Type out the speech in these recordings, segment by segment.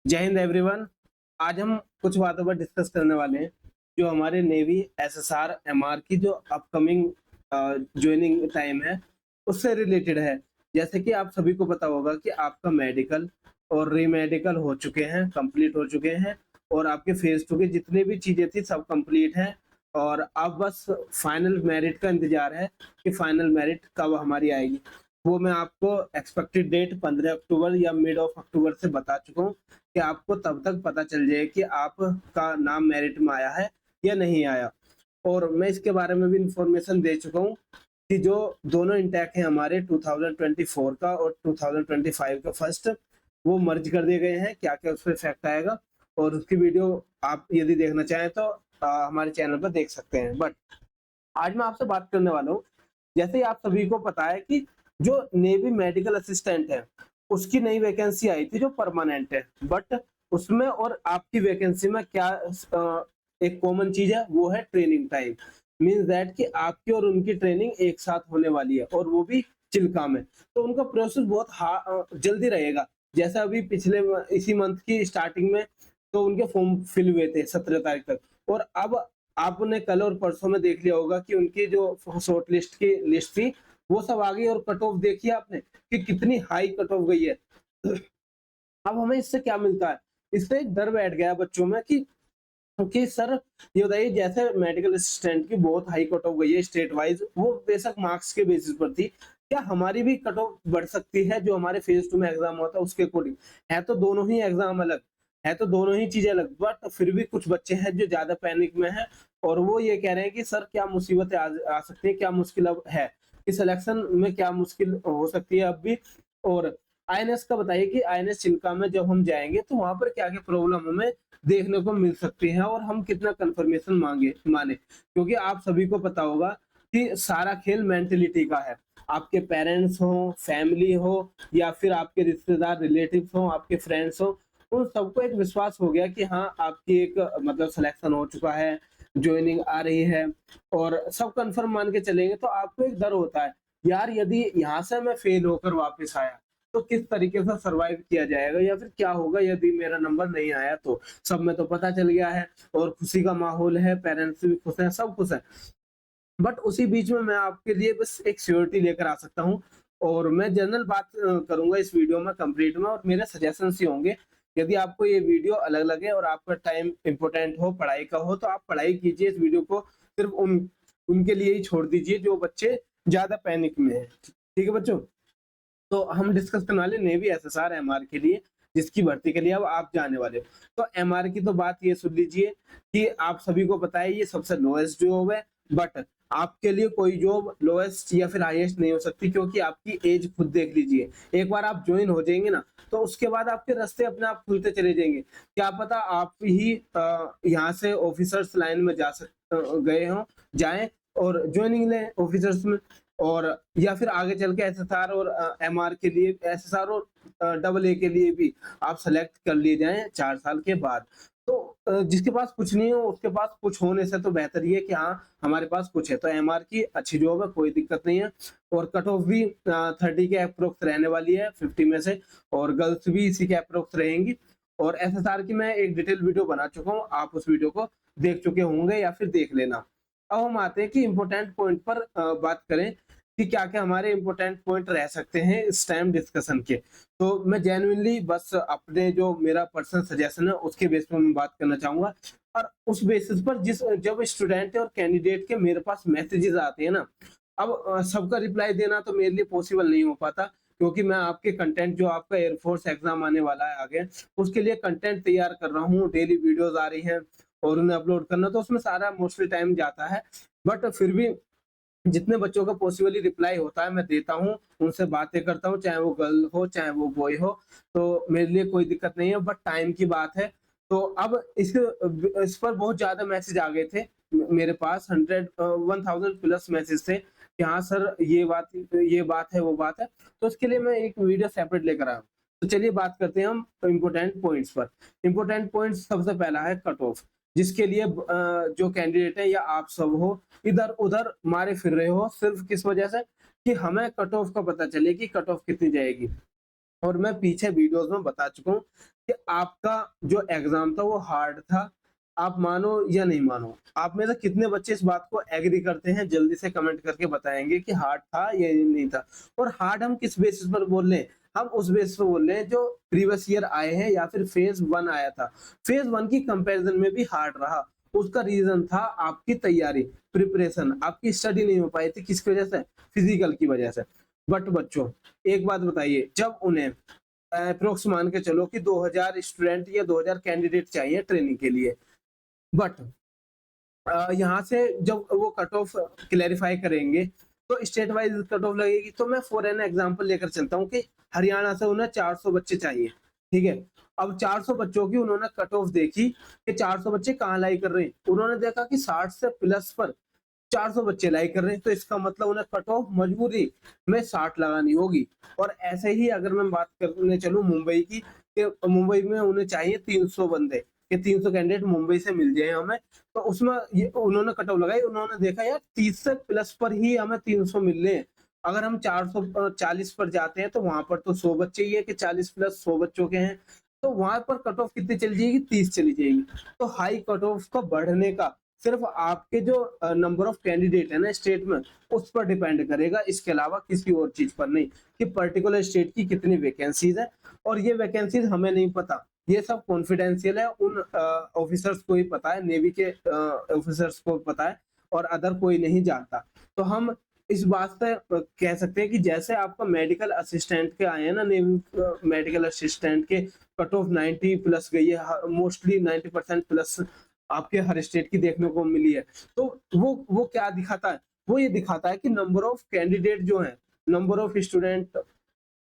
जय हिंद एवरीवन। आज हम कुछ बातों पर डिस्कस करने वाले हैं जो हमारे नेवी एसएसआर एमआर की जो अपकमिंग ज्वाइनिंग टाइम है उससे रिलेटेड है। जैसे कि आप सभी को पता होगा कि आपका मेडिकल और री मेडिकल हो चुके हैं, कंप्लीट हो चुके हैं और आपके फेज 2 की जितनी भी चीजें थी सब कंप्लीट हैं और अब बस फाइनल मेरिट का इंतजार है कि फाइनल मेरिट कब हमारी आएगी। वो मैं आपको एक्सपेक्टेड डेट 15 अक्टूबर या मिड ऑफ अक्टूबर से बता चुका हूँ कि आपको तब तक पता चल जाए कि आपका नाम मेरिट में आया है या नहीं आया। और मैं इसके बारे में भी इंफॉर्मेशन दे चुका हूँ कि जो दोनों इंटेक हैं हमारे 2024 का और 2025 का फर्स्ट, वो मर्ज कर दिए गए हैं। क्या क्या उस पर इफेक्ट आएगा और उसकी वीडियो आप यदि देखना चाहें तो हमारे चैनल पर देख सकते हैं। बट आज मैं आपसे बात करने वाला हूँ, जैसे ही आप सभी को पता है कि जो नेवी मेडिकल असिस्टेंट है उसकी नई वैकेंसी आई थी जो परमानेंट है, बट उसमें और आपकी वैकेंसी में क्या एक कॉमन चीज है, वो है ट्रेनिंग टाइम। मींस दैट कि आपकी और उनकी ट्रेनिंग एक साथ होने वाली है और वो भी चिल्का में। तो उनका प्रोसेस बहुत जल्दी रहेगा। जैसा अभी पिछले इसी मंथ की स्टार्टिंग में तो उनके फॉर्म फिल हुए थे 17 तारीख तक, और अब आपने कल और परसों में देख लिया होगा कि उनकी जो शॉर्ट लिस्ट की लिस्ट थी वो सब आ गई और कट ऑफ देखिए आपने कि कितनी हाई कट ऑफ गई है। अब हमें इससे क्या मिलता है? इससे एक डर बैठ गया है बच्चों में कि सर ये बताइए, जैसे मेडिकल असिस्टेंट की बहुत हाई कट ऑफ गई है स्टेट वाइज, वो बेशक मार्क्स के बेसिस पर थी, क्या हमारी भी कट ऑफ बढ़ सकती है जो हमारे फेज 2 में एग्जाम होता है उसके अकॉर्डिंग? है तो दोनों ही एग्जाम अलग, है तो दोनों ही चीजें अलग, बट फिर भी कुछ बच्चे हैं जो ज्यादा पैनिक में हैं और वो ये कह रहे हैं कि सर क्या मुसीबतें आ सकती है, क्या मुश्किल अब है, इस इलेक्शन में क्या मुश्किल हो सकती है अब भी। और आईएनएस का बताइए कि आईएनएस चिल्का में जब हम जाएंगे तो वहां पर क्या क्या प्रॉब्लम हमें देखने को मिल सकती है और हम कितना कंफर्मेशन माने, क्योंकि आप सभी को पता होगा कि सारा खेल मेंटेलिटी का है। आपके पेरेंट्स हो, फैमिली हो या फिर आपके रिश्तेदार रिलेटिव्स हो, आपके फ्रेंड्स हो, उन सबको एक विश्वास हो गया कि हाँ आपकी एक मतलब सिलेक्शन हो चुका है, ज्वाइनिंग आ रही है और सब कंफर्म मान के चलेंगे, तो आपको एक डर होता है यार यदि यहाँ से मैं फेल होकर वापस आया तो किस तरीके से सरवाइव किया जाएगा या फिर क्या होगा यदि मेरा नंबर नहीं आया तो। सब में तो पता चल गया है और खुशी का माहौल है, पेरेंट्स भी खुश हैं, सब खुश हैं। बट उसी बीच में मैं आपके लिए बस एक श्योरिटी लेकर आ सकता हूँ और मैं जनरल बात करूंगा इस वीडियो में कंप्लीट में, और मेरे सजेशंस ही होंगे। यदि आपको ये वीडियो अलग लगे और आपका टाइम इंपॉर्टेंट हो, पढ़ाई का हो, तो आप पढ़ाई कीजिए। इस वीडियो को सिर्फ उनके लिए ही छोड़ दीजिए जो बच्चे ज्यादा पैनिक में है। ठीक है बच्चों, तो हम डिस्कस करने वाले नेवी एसएसआर एमआर के लिए, जिसकी भर्ती के लिए अब आप जाने वाले हो। तो एमआर की तो बात ये सुन लीजिए कि आप सभी को पता है ये सबसे लोएस्ट जॉब है, बट आपके लिए कोई जॉब लोएस्ट या फिर हाईएस्ट नहीं हो सकती, क्योंकि आपकी एज खुद देख लीजिए। एक बार आप ज्वाइन हो जाएंगे ना तो उसके बाद आपके रास्ते अपने आप खुलते चले जाएंगे। क्या पता आप ही यहाँ से ऑफिसर्स लाइन में गए हो, जाएं और ज्वाइनिंग लें ऑफिसर्स में, और या फिर आगे चल के एसएसआर और एमआर के लिए, एसएसआर और डबल ए के लिए भी आप सेलेक्ट कर लिए जाएं 4 साल के बाद। तो जिसके पास कुछ नहीं हो उसके पास कुछ होने से तो बेहतर ये है कि हाँ हमारे पास कुछ है। तो एमआर की अच्छी जॉब है, कोई दिक्कत नहीं है, और कट ऑफ भी 30 के अप्रोक्स रहने वाली है 50 में से, और गर्ल्स भी इसी के अप्रोक्स रहेंगी। और एसएसआर की मैं एक डिटेल वीडियो बना चुका हूँ, आप उस वीडियो को देख चुके होंगे या फिर देख लेना। अब हम आते हैं कि इम्पोर्टेंट पॉइंट पर बात करें कि क्या-क्या हमारे इम्पोर्टेंट पॉइंट रह सकते हैं इस टाइम डिस्कशन के। तो मैं जेन्युइनली बस अपने जो मेरा पर्सनल सजेशन है उसके बेस पे मैं बात करना चाहूँगा, और उस बेसिस पर जब स्टूडेंट और कैंडिडेट के मेरे पास मैसेजेस आते हैं ना, अब सबका रिप्लाई देना तो मेरे लिए पॉसिबल नहीं हो पाता, क्योंकि मैं आपके कंटेंट जो आपका एयरफोर्स एग्जाम आने वाला है आगे, उसके लिए कंटेंट तैयार कर रहा हूँ, डेली वीडियोज़ आ रही हैं और उन्हें अपलोड करना, तो उसमें सारा मोस्टली टाइम जाता है। बट फिर भी जितने बच्चों का पॉसिबली रिप्लाई होता है मैं देता हूँ, उनसे बातें करता हूँ, चाहे वो गर्ल हो चाहे वो बॉय हो, तो मेरे लिए कोई दिक्कत नहीं है, बट टाइम की बात है। तो अब इस पर बहुत ज़्यादा मैसेज आ गए थे मेरे पास, 1000 प्लस मैसेज थे कि हाँ सर ये बात है, वो बात है। तो उसके लिए मैं एक वीडियो सेपरेट लेकर आया हूँ। तो चलिए बात करते हैं हम इम्पोर्टेंट पॉइंट्स पर। इम्पोर्टेंट पॉइंट्स सबसे पहला है कट ऑफ, जिसके लिए जो कैंडिडेट है या आप सब हो इधर-उधर मारे फिर रहे हो, सिर्फ किस वजह से कि हमें कट ऑफ का पता चले कि कट ऑफ कितनी जाएगी। और मैं पीछे वीडियोस में बता चुका हूँ कि आपका जो एग्जाम था वो हार्ड था, आप मानो या नहीं मानो। आप में से कितने बच्चे इस बात को एग्री करते हैं, जल्दी से कमेंट करके बताएंगे कि हार्ड था या नहीं था। और हार्ड हम किस बेसिस पर बोल रहे हैं, हम उस बेसिस पर बोल रहे हैं जो प्रीवियस ईयर आए हैं या फिर फेज 1 आया था। फेज 1 की कंपैरिजन में भी हार्ड रहा, उसका रीजन था आपकी तैयारी, प्रिपरेशन, आपकी स्टडी नहीं हो पाई थी, किसकी वजह से, फिजिकल की वजह से। बट बच्चों एक बात बताइए, जब उन्हें अप्रोक्स मान के चलो कि 2000 स्टूडेंट या 2000 कैंडिडेट चाहिए ट्रेनिंग के लिए, बट यहाँ से जब वो कट ऑफ क्लेरिफाई करेंगे तो स्टेट वाइज कट ऑफ लगेगी। तो मैं फॉर एन एग्जांपल लेकर चलता हूँ कि हरियाणा से उन्हें 400 बच्चे चाहिए, ठीक है। अब 400 बच्चों की उन्होंने कट ऑफ देखी कि 400 बच्चे कहाँ लाई कर रहे हैं, उन्होंने देखा कि 60 से प्लस पर 400 बच्चे लाई कर रहे हैं, तो इसका मतलब उन्हें कट ऑफ मजबूरी में 60 लगानी होगी। और ऐसे ही अगर मैं बात करने चलूं मुंबई की, कि मुंबई में उन्हें चाहिए 300 बंदे, कि 300 कैंडिडेट मुंबई से मिल जाए हमें, तो उसमें ये उन्होंने कट ऑफ लगाई, उन्होंने देखा यार 30 से प्लस पर ही हमें 300 मिल रहे हैं। अगर हम 440 पर जाते हैं तो वहां पर तो 100 बच्चे ही है कि 40 प्लस 100 बच्चों के हैं, तो वहां पर कट ऑफ कितनी चली जाएगी, 30 चली जाएगी। तो हाई कट ऑफ का बढ़ने का सिर्फ आपके जो नंबर ऑफ कैंडिडेट है ना स्टेट में, उस पर डिपेंड करेगा, इसके अलावा किसी और चीज पर नहीं, कि पर्टिकुलर स्टेट की कितनी वैकेंसीज है। और ये वैकेंसीज हमें नहीं पता, ये सब कॉन्फिडेंशियल है, उन ऑफिसर्स को ही पता है, नेवी के ऑफिसर्स को पता है, और अदर कोई नहीं जानता। तो हम इस बात से कह सकते हैं कि जैसे आपका मेडिकल असिस्टेंट के आए हैं ना, नेवी मेडिकल असिस्टेंट के कट ऑफ 90 प्लस गई है, मोस्टली 90% प्लस आपके हर स्टेट की देखने को मिली है। तो वो क्या दिखाता है, वो ये दिखाता है कि नंबर ऑफ कैंडिडेट जो है, नंबर ऑफ स्टूडेंट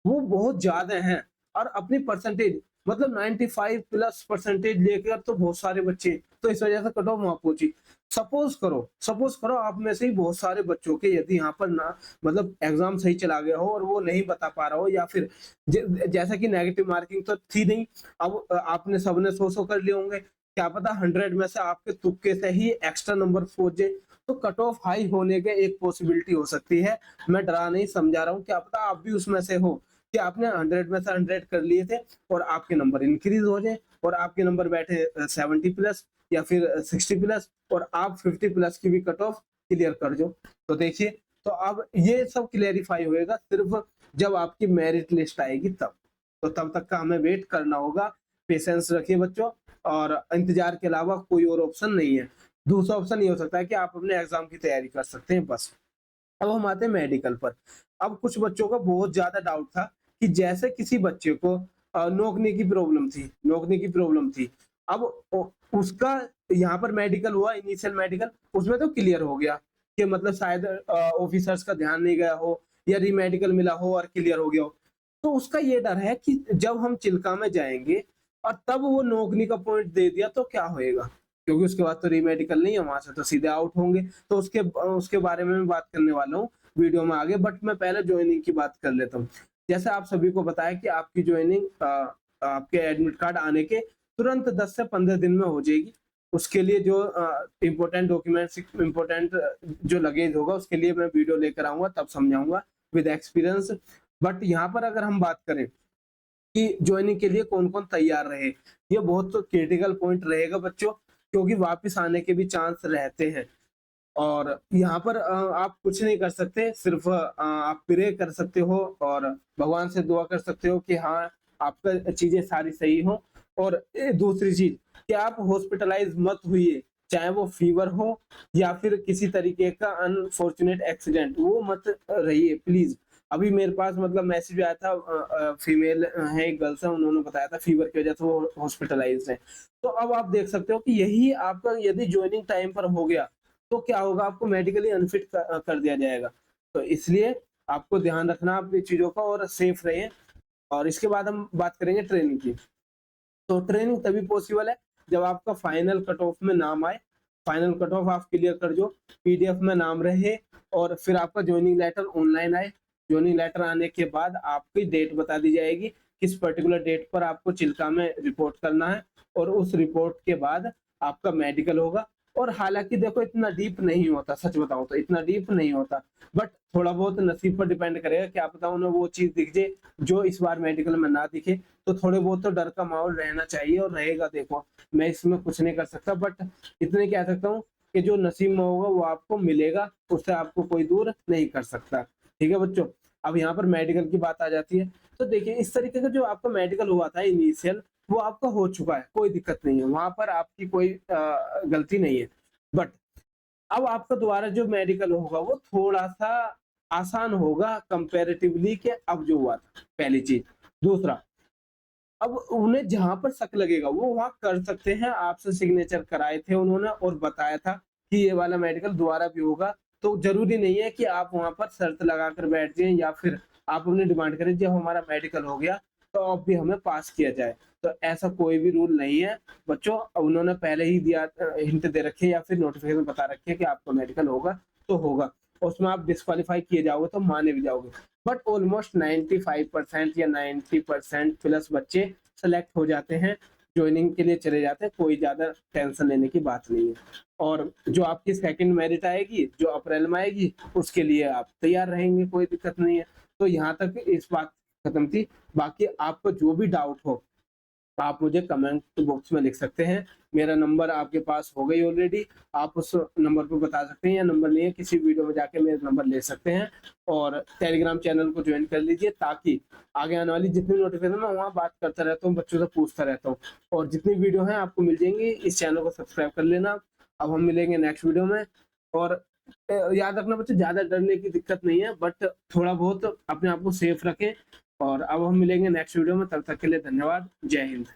वो बहुत ज्यादा हैं, और अपनी परसेंटेज मतलब 95 प्लस परसेंटेज लेकर तो बहुत सारे बच्चे, तो इस वजह से कट ऑफ वहां पहुंची। सपोज करो आप में से ही बहुत सारे बच्चों के यदि यहाँ पर ना मतलब एग्जाम सही चला गया हो और वो नहीं बता पा रहा हो, या फिर जैसा कि नेगेटिव मार्किंग तो थी नहीं, अब आपने सबने 100 कर लिए होंगे, क्या पता 100 में से आपके तुक्के से ही एक्स्ट्रा नंबर पहुंच जाए, तो कट ऑफ हाई होने के एक पॉसिबिलिटी हो सकती है। मैं डरा नहीं समझा रहा हूँ, क्या पता आप भी उसमें से हो कि आपने 100 में से 100 कर लिए थे और आपके नंबर इंक्रीज हो जाए और आपके नंबर बैठे 70 प्लस या फिर 60 प्लस, और आप 50 प्लस की भी कट ऑफ क्लियर कर दो। तो देखिए, तो अब ये सब क्लियरिफाई होएगा सिर्फ जब आपकी मेरिट लिस्ट आएगी तब। तो तब तक का हमें वेट करना होगा, पेशेंस रखिए बच्चों, और इंतजार के अलावा कोई और ऑप्शन नहीं है। दूसरा ऑप्शन ये हो सकता है कि आप अपने एग्जाम की तैयारी कर सकते हैं बस। अब हम आते हैं मेडिकल पर। अब कुछ बच्चों का बहुत ज्यादा डाउट था कि जैसे किसी बच्चे को नोकने की प्रॉब्लम थी, अब उसका यहाँ पर मेडिकल हुआ, इनिशियल मेडिकल, उसमें तो क्लियर हो गया कि मतलब शायद ऑफिसर्स का ध्यान नहीं गया हो या री मेडिकल मिला हो और क्लियर हो गया हो। तो उसका ये डर है कि जब हम चिल्का में जाएंगे और तब वो नौकरी का पॉइंट दे दिया तो क्या होएगा, क्योंकि उसके बाद तो री मेडिकल नहीं है, वहां से तो सीधे आउट होंगे। तो उसके बारे में मैं बात करने वाला हूँ वीडियो में आगे, बट मैं पहले ज्वाइनिंग की बात कर लेता हूँ। जैसे आप सभी को बताया कि आपकी ज्वाइनिंग आपके एडमिट कार्ड आने के तुरंत 10 से 15 दिन में हो जाएगी। उसके लिए जो इम्पोर्टेंट डॉक्यूमेंट्स, इम्पोर्टेंट जो लगेज होगा, उसके लिए मैं वीडियो लेकर आऊंगा, तब समझाऊंगा विद एक्सपीरियंस। बट यहाँ पर अगर हम बात करें कि ज्वाइनिंग के लिए कौन कौन तैयार रहे, ये बहुत क्रिटिकल पॉइंट रहेगा बच्चों, क्योंकि वापस आने के भी चांस रहते हैं। और यहाँ पर आप कुछ नहीं कर सकते, सिर्फ आप प्रे कर सकते हो और भगवान से दुआ कर सकते हो कि हाँ आपका चीजें सारी सही हो। और दूसरी चीज कि आप हॉस्पिटलाइज मत हुई, चाहे वो फीवर हो या फिर किसी तरीके का अनफॉर्चुनेट एक्सीडेंट, वो मत रहिए प्लीज। अभी मेरे पास मतलब मैसेज आया था, फीमेल है, एक गर्ल्स है, उन्होंने बताया था फीवर की वजह से वो हॉस्पिटलाइज है। तो अब आप देख सकते हो कि यही आपका यदि ज्वाइनिंग टाइम पर हो गया तो क्या होगा, आपको मेडिकली अनफिट कर दिया जाएगा। तो इसलिए आपको ध्यान रखना अपनी चीजों का और सेफ रहिए। और इसके बाद हम बात करेंगे ट्रेनिंग की। तो ट्रेनिंग तभी पॉसिबल है जब आपका फाइनल कट ऑफ में नाम आए, फाइनल कट ऑफ आप क्लियर कर जो, पीडीएफ में नाम रहे, और फिर आपका ज्वाइनिंग लेटर ऑनलाइन आए। ज्वाइनिंग लेटर आने के बाद आपकी डेट बता दी जाएगी, किस पर्टिकुलर डेट पर आपको चिल्का में रिपोर्ट करना है, और उस रिपोर्ट के बाद आपका मेडिकल होगा। और हालांकि देखो इतना डीप नहीं होता, सच बताऊं तो इतना डीप नहीं होता, बट थोड़ा बहुत नसीब पर डिपेंड करेगा। क्या पता उन्हें वो चीज दिख जाए जो इस बार मेडिकल में ना दिखे, तो थोड़े बहुत तो डर का माहौल रहना चाहिए और रहेगा। देखो मैं इसमें कुछ नहीं कर सकता, बट इतने कह सकता हूँ कि जो नसीब में होगा वो आपको मिलेगा, उससे आपको कोई दूर नहीं कर सकता। ठीक है बच्चों, अब यहाँ पर मेडिकल की बात आ जाती है। तो देखिए इस तरीके का जो आपका मेडिकल हुआ था इनिशियल, वो आपका हो चुका है, कोई दिक्कत नहीं है, वहां पर आपकी कोई गलती नहीं है। बट अब आपका दोबारा जो मेडिकल होगा वो थोड़ा सा आसान होगा कंपैरेटिवली के अब जो हुआ था, पहली चीज। दूसरा, अब उन्हें जहां पर शक लगेगा वो वहां कर सकते हैं। आपसे सिग्नेचर कराए थे उन्होंने और बताया था कि ये वाला मेडिकल दोबारा भी होगा, तो जरूरी नहीं है कि आप वहां पर शर्त लगाकर बैठ जाएं या फिर आप अपनी डिमांड करें जब हमारा मेडिकल हो गया तो अब भी हमें पास किया जाए। तो ऐसा कोई भी रूल नहीं है बच्चों, उन्होंने पहले ही दिया, हिंट दे रखे या फिर नोटिफिकेशन बता रखे है कि आपका मेडिकल होगा तो होगा, उसमें आप डिस्क्वालीफाई किए जाओगे तो माने भी जाओगे। बट ऑलमोस्ट 95% या 90% प्लस बच्चे सेलेक्ट हो जाते हैं, ज्वाइनिंग के लिए चले जाते हैं, कोई ज्यादा टेंशन लेने की बात नहीं है। और जो आपकी सेकंड मेरिट आएगी जो अप्रैल में आएगी, उसके लिए आप तैयार रहेंगे, कोई दिक्कत नहीं है। तो यहाँ तक इस बात खत्म थी। बाकी आपको जो भी डाउट हो आप मुझे कमेंट बॉक्स में लिख सकते हैं। मेरा नंबर आपके पास हो गई ऑलरेडी, आप उस नंबर पर बता सकते हैं, या नंबर नहीं है किसी वीडियो में जाके मेरा नंबर ले सकते हैं। और टेलीग्राम चैनल को ज्वाइन कर लीजिए ताकि आगे आने वाली जितनी नोटिफिकेशन मैं वहाँ बात करता रहता हूँ, बच्चों से पूछता रहता हूँ, और जितनी वीडियो है आपको मिल जाएंगी। इस चैनल को सब्सक्राइब कर लेना। अब हम मिलेंगे नेक्स्ट वीडियो में। और याद रखना बच्चे, ज्यादा डरने की दिक्कत नहीं है, बट थोड़ा बहुत अपने आप को सेफ रखें। और अब हम मिलेंगे नेक्स्ट वीडियो में, तब तक के लिए धन्यवाद, जय हिंद।